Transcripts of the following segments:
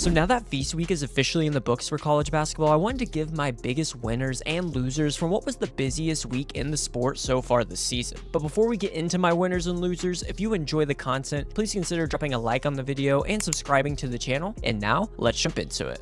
So now that Feast Week is officially in the books for college basketball, I wanted to give my biggest winners and losers from what was the busiest week in the sport so far this season. But before we get into my winners and losers, if you enjoy the content, please consider dropping a like on the video and subscribing to the channel. And now, let's jump into it.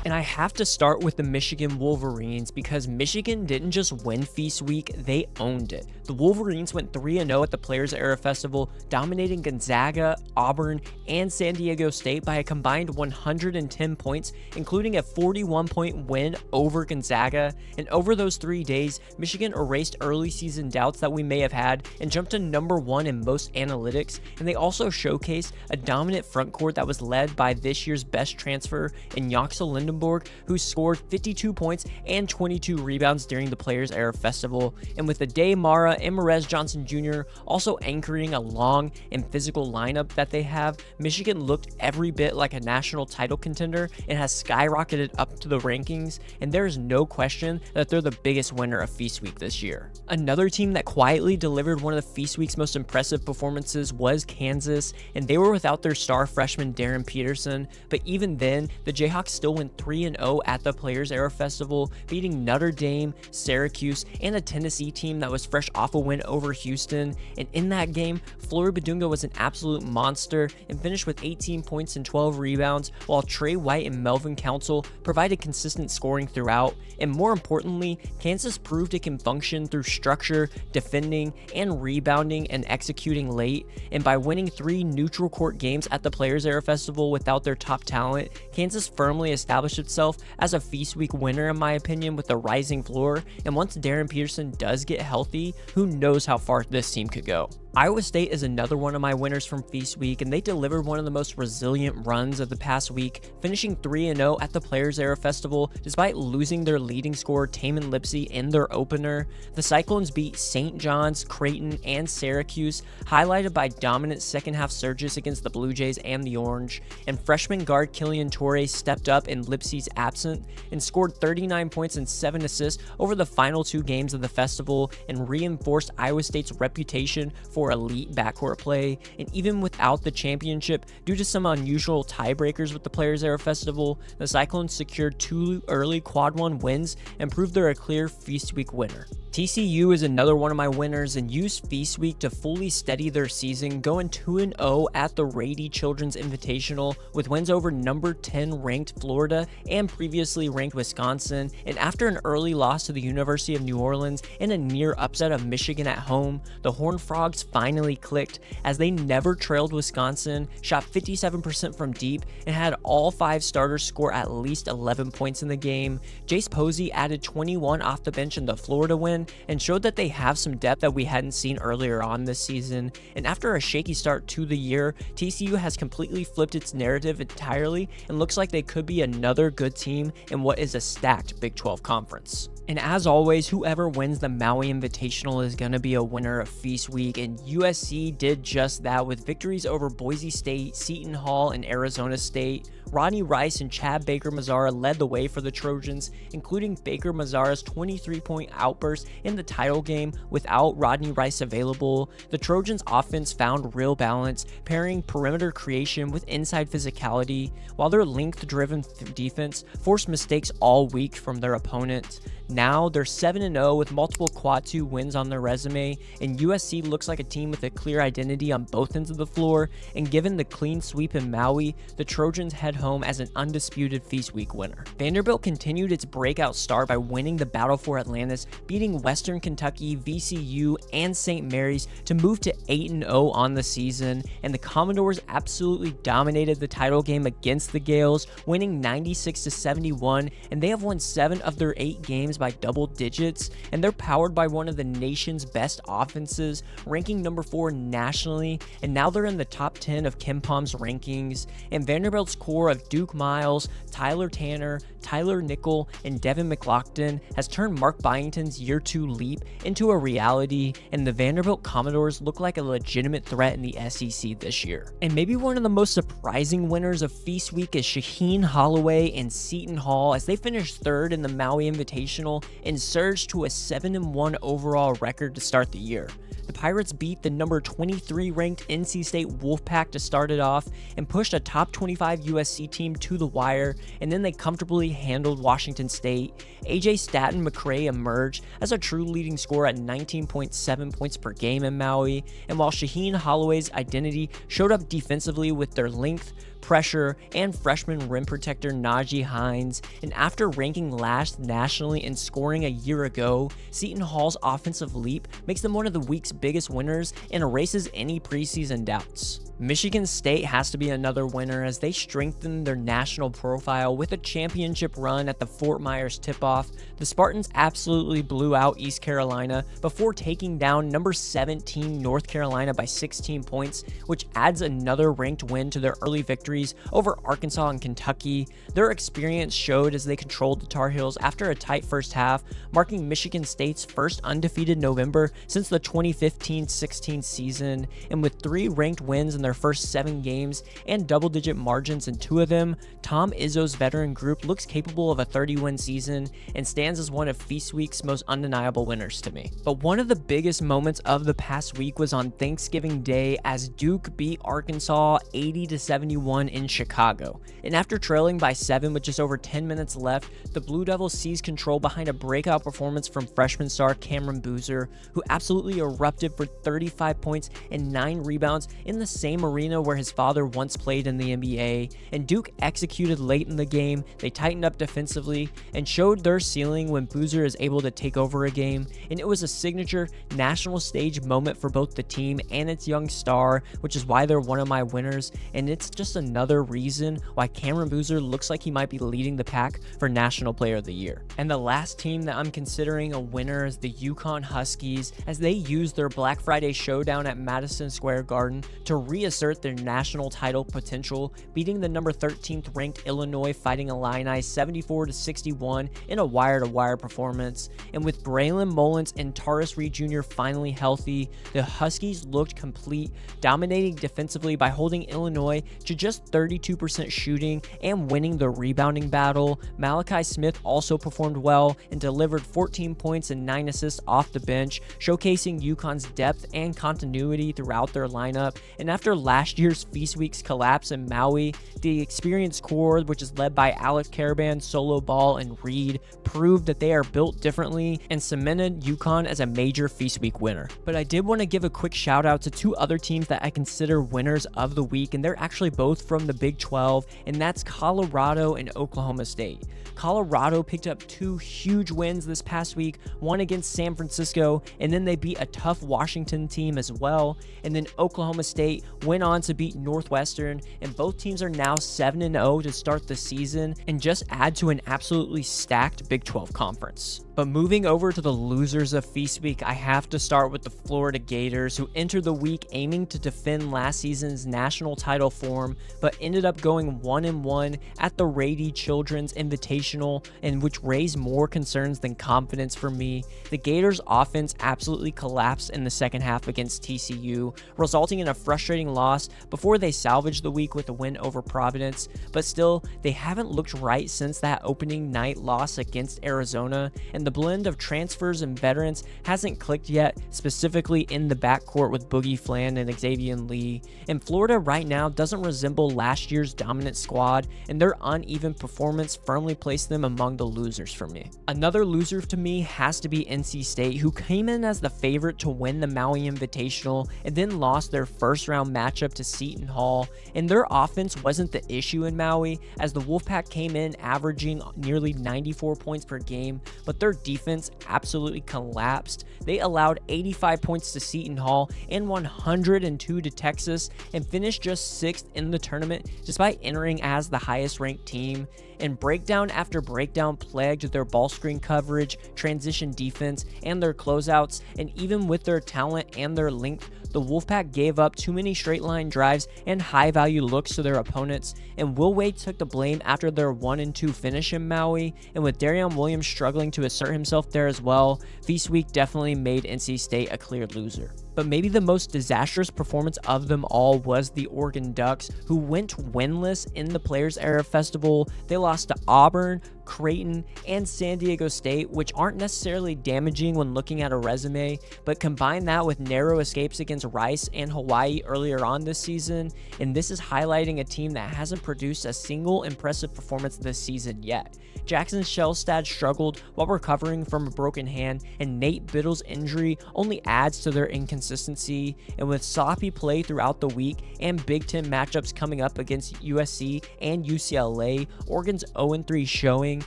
And I have to start with the Michigan Wolverines because Michigan didn't just win Feast Week, they owned it. The Wolverines went 3-0 at the Players Era Festival, dominating Gonzaga, Auburn, and San Diego State by a combined 110 points, including a 41-point win over Gonzaga. And over those 3 days, Michigan erased early season doubts that we may have had and jumped to #1 in most analytics. And they also showcased a dominant frontcourt that was led by this year's best transfer in Yaxel Lindenborg, who scored 52 points and 22 rebounds during the Players Era Festival. And with Ade Mara and Marez Johnson Jr. also anchoring a long and physical lineup that they have, Michigan looked every bit like a national title contender and has skyrocketed up to the rankings, and there is no question that they're the biggest winner of Feast Week this year. Another team that quietly delivered one of the Feast Week's most impressive performances was Kansas, and they were without their star freshman Darren Peterson, but even then, the Jayhawks still went 3-0 at the Players Era Festival, beating Notre Dame, Syracuse, and a Tennessee team that was fresh off a win over Houston. And in that game, Flory Badunga was an absolute monster and finished with 18 points and 12 rebounds, while Trey White and Melvin Council provided consistent scoring throughout. And more importantly, Kansas proved it can function through structure, defending, and rebounding and executing late. And by winning 3 neutral court games at the Players Era Festival without their top talent, Kansas firmly established itself as a Feast Week winner in my opinion with a rising floor. And once Darren Peterson does get healthy, who knows how far this team could go. Iowa State is another one of my winners from Feast Week, and they delivered one of the most resilient runs of the past week, finishing 3-0 at the Players Era Festival despite losing their leading scorer Tamin Lipsey in their opener. The Cyclones beat St. John's, Creighton, and Syracuse, highlighted by dominant second-half surges against the Blue Jays and the Orange, and freshman guard Killian Torres stepped up in Lipsey's absence and scored 39 points and 7 assists over the final 2 games of the festival and reinforced Iowa State's reputation for elite backcourt play. And even without the championship, due to some unusual tiebreakers with the Players Era Festival, the Cyclones secured 2 early Quad 1 wins and proved they're a clear Feast Week winner. TCU is another one of my winners and used Feast Week to fully steady their season, going 2-0 at the Rady Children's Invitational with wins over number 10 ranked Florida and previously ranked Wisconsin. And after an early loss to the University of New Orleans and a near upset of Michigan at home, the Horned Frogs finally clicked as they never trailed Wisconsin, shot 57% from deep, and had all 5 starters score at least 11 points in the game. Jace Posey added 21 off the bench in the Florida win and showed that they have some depth that we hadn't seen earlier on this season. And after a shaky start to the year, TCU has completely flipped its narrative entirely and looks like they could be another good team in what is a stacked Big 12 conference. And as always, whoever wins the Maui Invitational is going to be a winner of Feast Week, and USC did just that with victories over Boise State, Seton Hall, and Arizona State. Rodney Rice and Chad Baker-Mazara led the way for the Trojans, including Baker-Mazara's 23-point outburst in the title game without Rodney Rice available. The Trojans' offense found real balance, pairing perimeter creation with inside physicality, while their length-driven defense forced mistakes all week from their opponents. Now they're 7-0 with multiple Quad 2 wins on their resume, and USC looks like a team with a clear identity on both ends of the floor, and given the clean sweep in Maui, the Trojans head home as an undisputed Feast Week winner. Vanderbilt continued its breakout start by winning the Battle for Atlantis, beating Western Kentucky, VCU, and St. Mary's to move to 8-0 on the season, and the Commodores absolutely dominated the title game against the Gales, winning 96-71, and they have won 7 of their 8 games by double digits, and they're powered by one of the nation's best offenses, ranking number 4 nationally, and now they're in the top 10 of KenPom's rankings. And Vanderbilt's core of Duke Miles, Tyler Tanner, Tyler Nickel, and Devin McLaughlin has turned Mark Byington's year 2 leap into a reality, and the Vanderbilt Commodores look like a legitimate threat in the SEC this year. And maybe one of the most surprising winners of Feast Week is Shaheen Holloway and Seton Hall, as they finished 3rd in the Maui Invitational and surged to a 7-1 overall record to start the year. The Pirates beat the number 23 ranked NC State Wolfpack to start it off and pushed a top 25 USC team to the wire, and then they comfortably handled Washington State. AJ Staten McCray emerged as a true leading scorer at 19.7 points per game in Maui, and while Shaheen Holloway's identity showed up defensively with their length, pressure, and freshman rim protector Najee Hines, and after ranking last nationally in scoring a year ago, Seton Hall's offensive leap makes them one of the week's biggest winners and erases any preseason doubts. Michigan State has to be another winner as they strengthen their national profile with a championship run at the Fort Myers tip-off. The Spartans absolutely blew out East Carolina before taking down number 17 North Carolina by 16 points, which adds another ranked win to their early victories over Arkansas and Kentucky. Their experience showed as they controlled the Tar Heels after a tight first half, marking Michigan State's first undefeated November since the 2015-16 season, and with 3 ranked wins in their first 7 games and double-digit margins in 2 of them, Tom Izzo's veteran group looks capable of a 30-win season and stands as one of Feast Week's most undeniable winners to me. But one of the biggest moments of the past week was on Thanksgiving Day as Duke beat Arkansas 80-71 in Chicago. And after trailing by 7 with just over 10 minutes left, the Blue Devils seized control behind a breakout performance from freshman star Cameron Boozer, who absolutely erupted for 35 points and 9 rebounds in the same arena where his father once played in the NBA. And Duke executed late in the game. They tightened up defensively and showed their ceiling when Boozer is able to take over a game, and it was a signature national stage moment for both the team and its young star, which is why they're one of my winners, and it's just another reason why Cameron Boozer looks like he might be leading the pack for National Player of the Year. And the last team that I'm considering a winner is the UConn Huskies, as they used their Black Friday showdown at Madison Square Garden to reassert their national title potential, beating the number 13th ranked Illinois Fighting Illini 74-61 in a wire-to-wire performance. And with Braylon Mullins and Taurus Reed Jr. finally healthy, the Huskies looked complete, dominating defensively by holding Illinois to just 32% shooting and winning the rebounding battle. Malachi Smith also performed well and delivered 14 points and 9 assists off the bench, showcasing UConn's depth and continuity throughout their lineup. And after last year's Feast Week's collapse in Maui, the experienced core, which is led by Alex Caravan, Solo Ball, and Reed, proved that they are built differently and cemented UConn as a major Feast Week winner. But I did want to give a quick shout out to 2 other teams that I consider winners of the week, and they're actually both from the Big 12, and that's Colorado and Oklahoma State. Colorado picked up 2 huge wins this past week, one against San Francisco, and then they beat a tough Washington team as well. And then Oklahoma State went on to beat Northwestern, and both teams are now 7-0 to start the season and just add to an absolutely stacked Big 12 conference. But moving over to the losers of Feast Week, I have to start with the Florida Gators, who entered the week aiming to defend last season's national title form, but ended up going 1-1 at the Rady Children's Invitational, and which raised more concerns than confidence for me. The Gators' offense absolutely collapsed in the second half against TCU, resulting in a frustrating loss before they salvaged the week with a win over Providence. But still, they haven't looked right since that opening night loss against Arizona, and the blend of transfers and veterans hasn't clicked yet, specifically in the backcourt with Boogie Flan and Xavier Lee. And Florida right now doesn't resemble last year's dominant squad, and their uneven performance firmly placed them among the losers for me. Another loser to me has to be NC State, who came in as the favorite to win the Maui Invitational and then lost their first round matchup to Seton Hall. And their offense wasn't the issue in Maui, as the Wolfpack came in averaging nearly 94 points per game, but their defense absolutely collapsed. They allowed 85 points to Seton Hall and 102 to Texas, and finished just 6th in the tournament despite entering as the highest ranked team. And breakdown after breakdown plagued their ball screen coverage, transition defense, and their closeouts. And even with their talent and their length, the Wolfpack gave up too many straight line drives and high value looks to their opponents, and Will Wade took the blame after their 1-2 finish in Maui. And with Darion Williams struggling to assert himself there as well, Feast Week definitely made NC State a clear loser. But maybe the most disastrous performance of them all was the Oregon Ducks, who went winless in the Players Era Festival. They lost to Auburn, Creighton, and San Diego State, which aren't necessarily damaging when looking at a resume, but combine that with narrow escapes against Rice and Hawaii earlier on this season, and this is highlighting a team that hasn't produced a single impressive performance this season yet. Jackson Shellstad struggled while recovering from a broken hand, and Nate Biddle's injury only adds to their inconsistency, and with sloppy play throughout the week and Big Ten matchups coming up against USC and UCLA, Oregon's 0-3 showing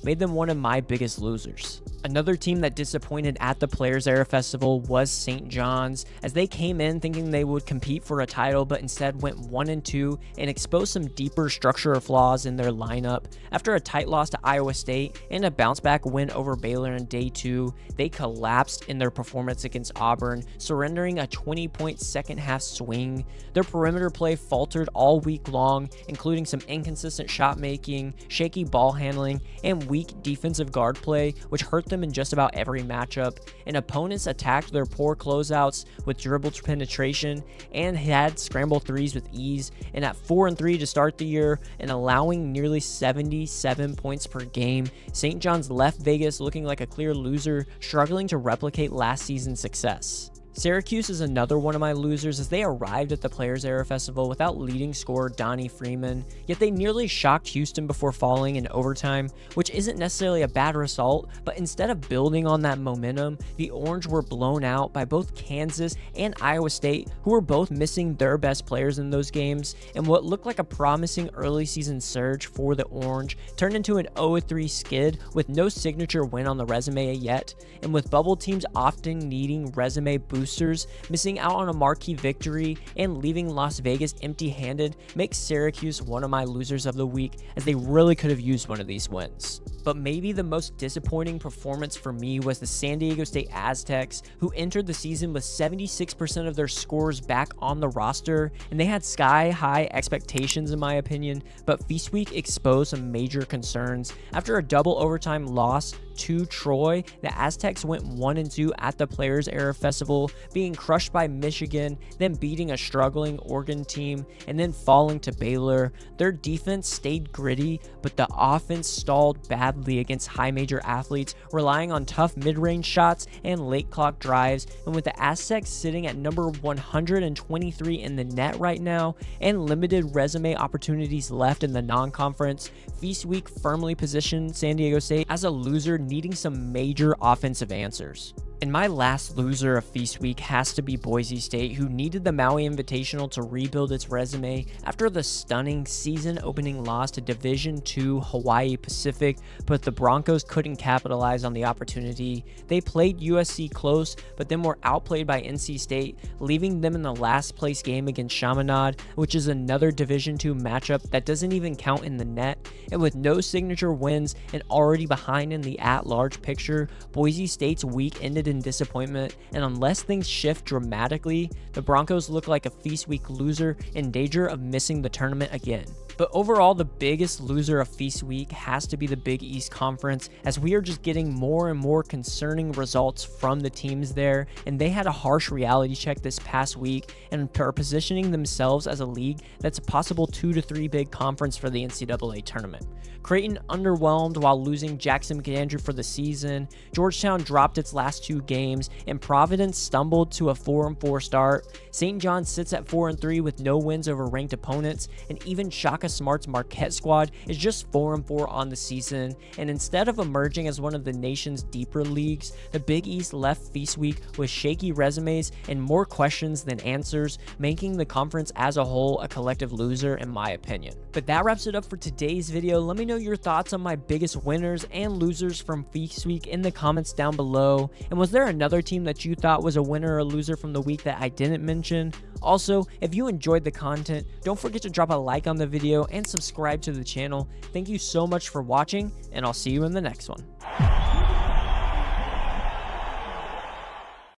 made them one of my biggest losers. Another team that disappointed at the Players Era Festival was St. John's, as they came in thinking they would compete for a title but instead went 1-2 and exposed some deeper structural flaws in their lineup. After a tight loss to Iowa State and a bounce-back win over Baylor in Day 2, they collapsed in their performance against Auburn, surrendering a 20-point second-half swing. Their perimeter play faltered all week long, including some inconsistent shot making, shaky ball handling, and weak defensive guard play, which hurt them in just about every matchup, and opponents attacked their poor closeouts with dribble penetration and had scramble threes with ease. And at 4-3 to start the year and allowing nearly 77 points per game, St. John's left Vegas looking like a clear loser, struggling to replicate last season's success. Syracuse is another one of my losers, as they arrived at the Players Era Festival without leading scorer Donnie Freeman, yet they nearly shocked Houston before falling in overtime, which isn't necessarily a bad result, but instead of building on that momentum, the Orange were blown out by both Kansas and Iowa State, who were both missing their best players in those games, and what looked like a promising early season surge for the Orange turned into an 0-3 skid with no signature win on the resume yet, and with bubble teams often needing resume boosters, missing out on a marquee victory and leaving Las Vegas empty-handed makes Syracuse one of my losers of the week, as they really could have used one of these wins. But maybe the most disappointing performance for me was the San Diego State Aztecs, who entered the season with 76% of their scorers back on the roster, and they had sky-high expectations in my opinion, but Feast Week exposed some major concerns. After a double overtime loss to Troy, the Aztecs went 1-2 at the Players Era Festival, being crushed by Michigan, then beating a struggling Oregon team, and then falling to Baylor. Their defense stayed gritty, but the offense stalled badly against high major athletes, relying on tough mid-range shots and late clock drives, and with the Aztecs sitting at number 123 in the net right now, and limited resume opportunities left in the non-conference, Feast Week firmly positioned San Diego State as a loser needing some major offensive answers. And my last loser of Feast Week has to be Boise State, who needed the Maui Invitational to rebuild its resume after the stunning season-opening loss to Division II Hawaii Pacific, but the Broncos couldn't capitalize on the opportunity. They played USC close, but then were outplayed by NC State, leaving them in the last place game against Chaminade, which is another Division II matchup that doesn't even count in the net. And with no signature wins and already behind in the at-large picture, Boise State's week ended in disappointment, and unless things shift dramatically, the Broncos look like a Feast Week loser in danger of missing the tournament again. But overall, the biggest loser of Feast Week has to be the Big East Conference, as we are just getting more and more concerning results from the teams there, and they had a harsh reality check this past week and are positioning themselves as a league that's a possible 2 to 3 big conference for the NCAA tournament. Creighton underwhelmed while losing Jackson McAndrew for the season, Georgetown dropped its last 2 games, and Providence stumbled to a 4-4 start. St. John sits at 4-3 with no wins over ranked opponents, and even Shaka Smart's Marquette squad is just 4-4 on the season. And instead of emerging as one of the nation's deeper leagues, the Big East left Feast Week with shaky resumes and more questions than answers, making the conference as a whole a collective loser in my opinion. But that wraps it up for today's video. Let me know your thoughts on my biggest winners and losers from Feast Week in the comments down below. And was there another team that you thought was a winner or loser from the week that I didn't mention? Also, if you enjoyed the content, don't forget to drop a like on the video and subscribe to the channel. Thank you so much for watching, and I'll see you in the next one.